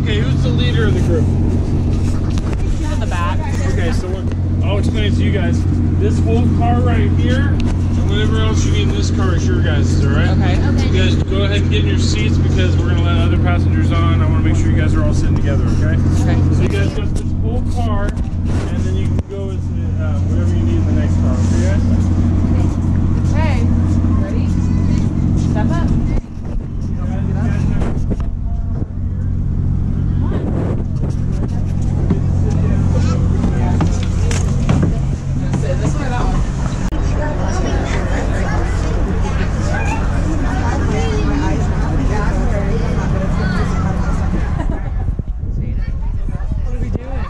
Okay, who's the leader of the group? He's in the back. Okay, so look, I'll explain it to you guys. This whole car right here, and whatever else you need in this car is your guys', alright? Okay. So you guys go ahead and get in your seats because we're going to let other passengers on. I want to make sure you guys are all sitting together, okay? Okay. So you guys got this whole car, and then you can go into whatever you need in the next car, okay guys? Okay. Ready? Step up. This one or that one? What are we doing?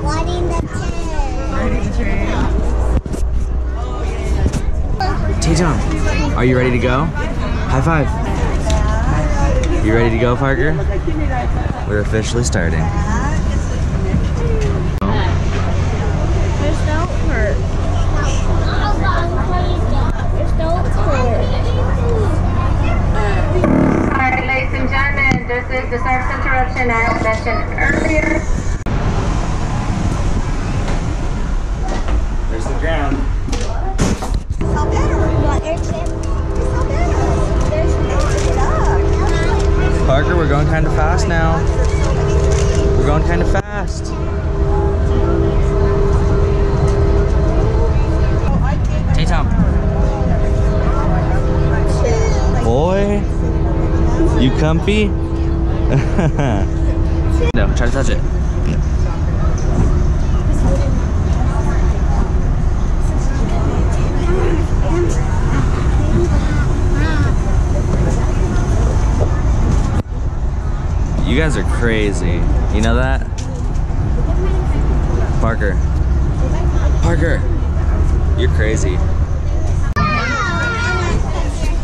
Riding the train. Riding the train. T-Tom, are you ready to go? High five. You ready to go, Parker? We're officially starting. There's no hurt. There's no hurt. Alright, ladies and gentlemen, this is the service interruption I mentioned earlier. There's the ground. Parker, we're going kind of fast now. We're going kind of fast. T-Tom. Boy, you comfy? No, try to touch it. You guys are crazy. You know that? Parker. Parker. You're crazy.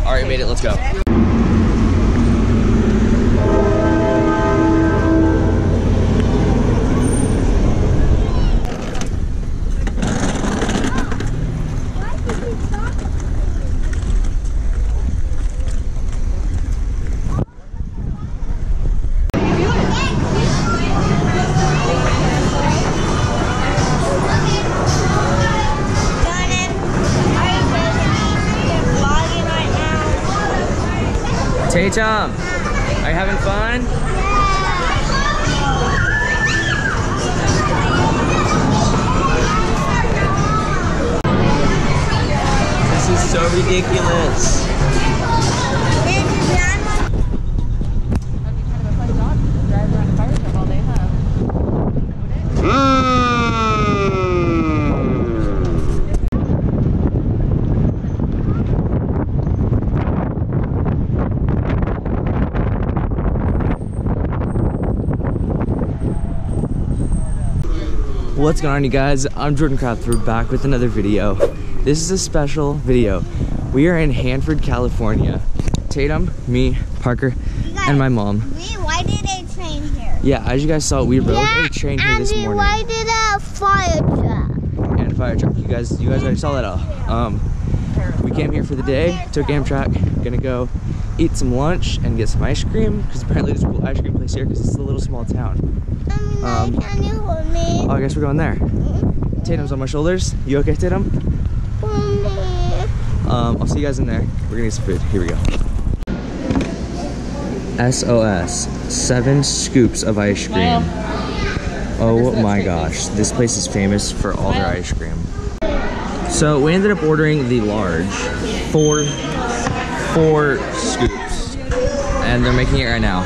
Alright, made it. Let's go. Tay-Tom, are you having fun? This is so ridiculous. That'd be kind of a fun job to drive around a fire truck all day, huh? What's going on, you guys? I'm Jordan Krafthefer, back with another video. This is a special video. We are in Hanford, California. Tatum, me, Parker, and my mom. Why did a train here? Yeah, as you guys saw, we rode a train here this morning. Why did a fire truck? And a fire truck. You guys already saw that all. We came here for the day, took Amtrak, gonna go eat some lunch and get some ice cream, because apparently there's a cool ice cream place here because it's a little small town. Can you hold me? Oh, I guess we're going there. Tatum's on my shoulders. You okay, Tatum? Hold me. I'll see you guys in there. We're gonna get some food. Here we go. SOS, 7 scoops of ice cream. Oh my gosh, this place is famous for all their ice cream. So we ended up ordering the large, four scoops, and they're making it right now.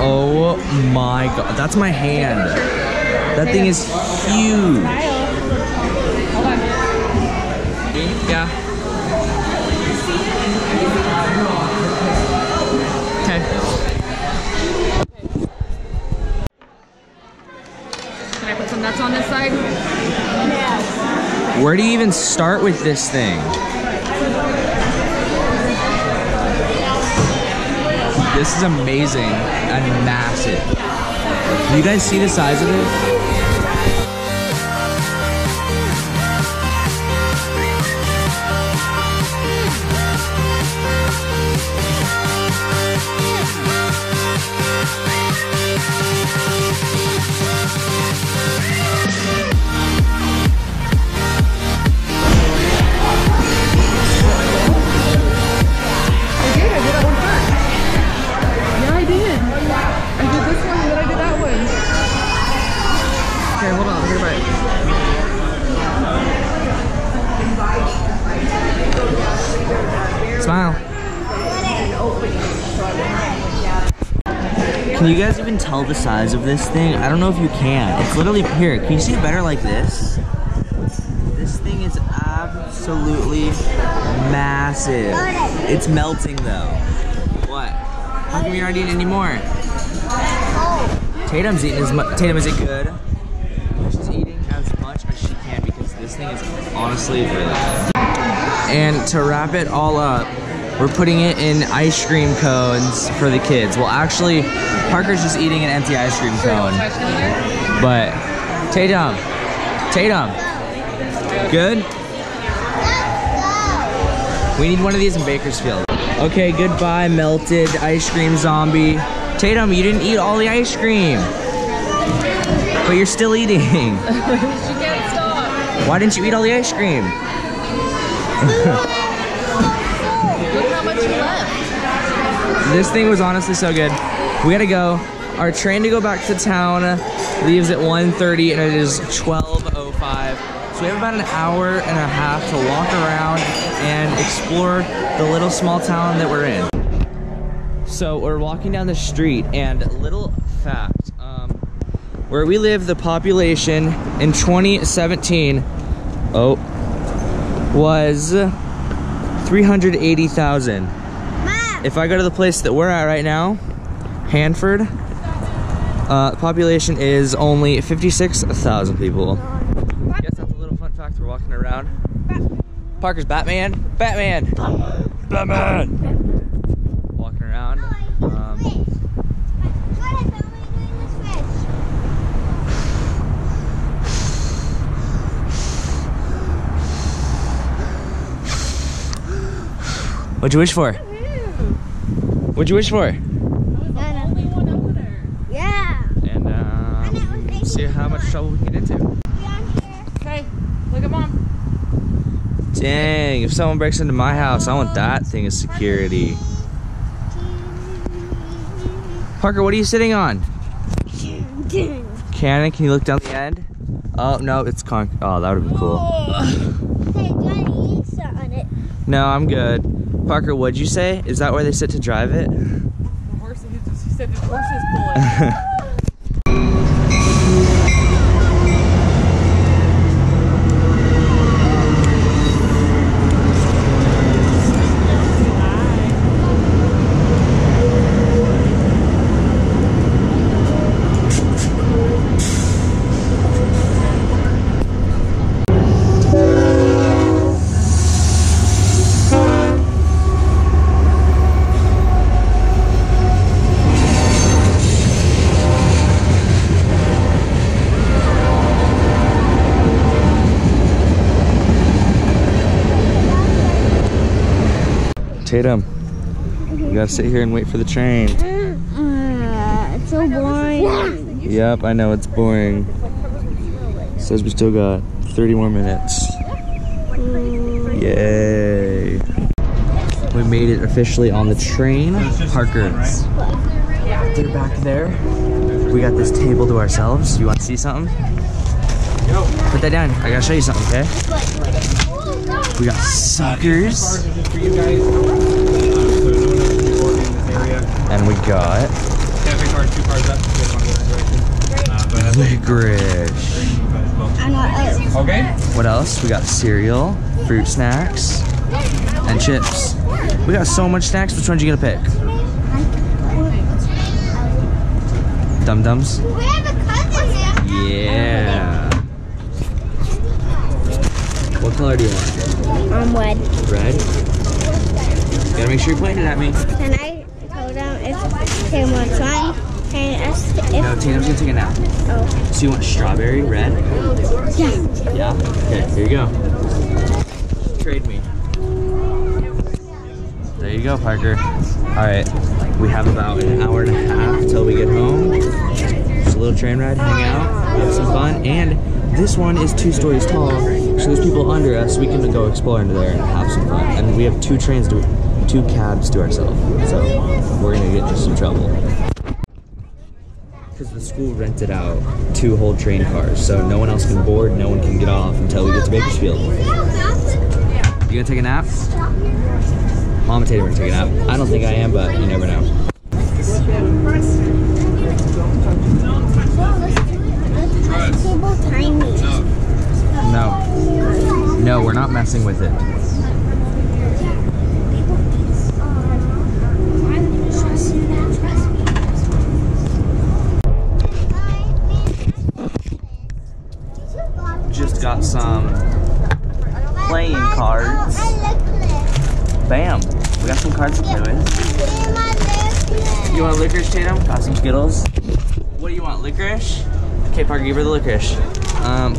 Oh my god, that's my hand. That thing is huge. Hold on. Yeah. Okay. Can I put some nuts on this side? Yes. Where do you even start with this thing? This is amazing and massive. Do you guys see the size of it? Okay, hold on. Let me bite. Smile. Can you guys even tell the size of this thing? I don't know if you can. It's literally, here, can you see it better like this? This thing is absolutely massive. It's melting though. What? How come you're not eating anymore? Tatum's eating as much. Tatum, is it good? She's eating as much as she can because this thing is honestly really good. And to wrap it all up, we're putting it in ice cream cones for the kids. Well, actually, Parker's just eating an empty ice cream cone. But Tatum, good? We need one of these in Bakersfield. Okay, goodbye, melted ice cream zombie. Tatum, you didn't eat all the ice cream. But you're still eating. She can't stop. Why didn't you eat all the ice cream? Look how much left. This thing was honestly so good. We gotta go. Our train to go back to town leaves at 1:30 and it is 12:05. So we have about an hour and a half to walk around and explore the little small town that we're in. So we're walking down the street, and little fact, where we live, the population in 2017 was 380,000. If I go to the place that we're at right now, Hanford, population is only 56,000 people. Yes, that's a little fun fact. We're walking around. Parker's Batman. Walking around. What'd you wish for? What'd you wish for? Yeah. And see how much trouble we can get into. Okay, look at Mom. Dang, if someone breaks into my house, I want that thing as security. Parker, what are you sitting on? Cannon, can you look down the end? Oh, no, it's oh, that would've been cool. Hey, Johnny, you sit on it. No, I'm good. Parker, what'd you say? Is that where they sit to drive it? The horse, he said the horse is pulling. Tatum, you gotta sit here and wait for the train. It's so boring. Yep, I know it's boring. Says we still got 30 more minutes. Yay. We made it officially on the train. Parker, they're back there. We got this table to ourselves. You want to see something? Put that down. I gotta show you something, okay? We got suckers. And we got licorice. Okay. What else? We got cereal, fruit snacks, and chips. We got so much snacks. Which one you gonna pick? Dum-dums? We have a cousin here. Yeah. What color do you want? Red. Red? Gotta make sure you're pointing at me. Can I tell them if Tim wants one? Can I ask if... No, Tatum's gonna take a nap. Oh. So you want strawberry, red? Yeah. Yeah? Okay, here you go. Trade me. There you go, Parker. Alright, we have about an hour and a half till we get home. Just a little train ride, hang out, have some fun, and this one is 2 stories tall, so there's people under us, so we can go explore into there and have some fun. And we have 2 cabs to ourselves, so we're gonna get into some trouble. Because the school rented out 2 whole train cars, so no one else can board, no one can get off until we get to Bakersfield. You gonna take a nap? Mom and Tatum are gonna take a nap. I don't think I am, but you never know. No. No, we're not messing with it. Just got some playing cards. Bam! We got some cards to play with. You want licorice, Tatum? Got some Skittles. What do you want, licorice? Okay, Parker, give her the licorice.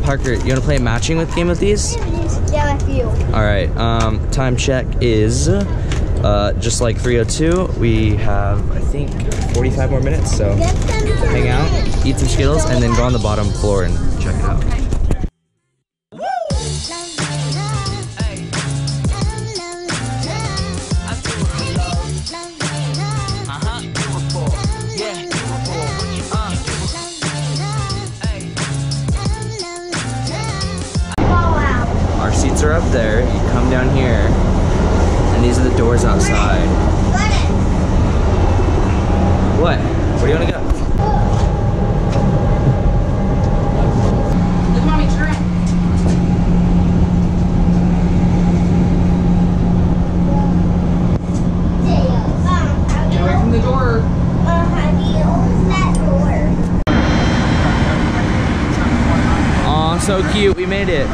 Parker, you want to play a matching with game with these? Yeah, with you. Alright, time check is just like 3:02. We have, I think, 45 more minutes, so hang out, eat some Skittles, and then go on the bottom floor and check it out. Our seats are up there. You come down here, and these are the doors outside. What? Where do you want to go? Look, Mommy, turn around. Get away from the door. How do you open that door? Aw, so cute. We made it.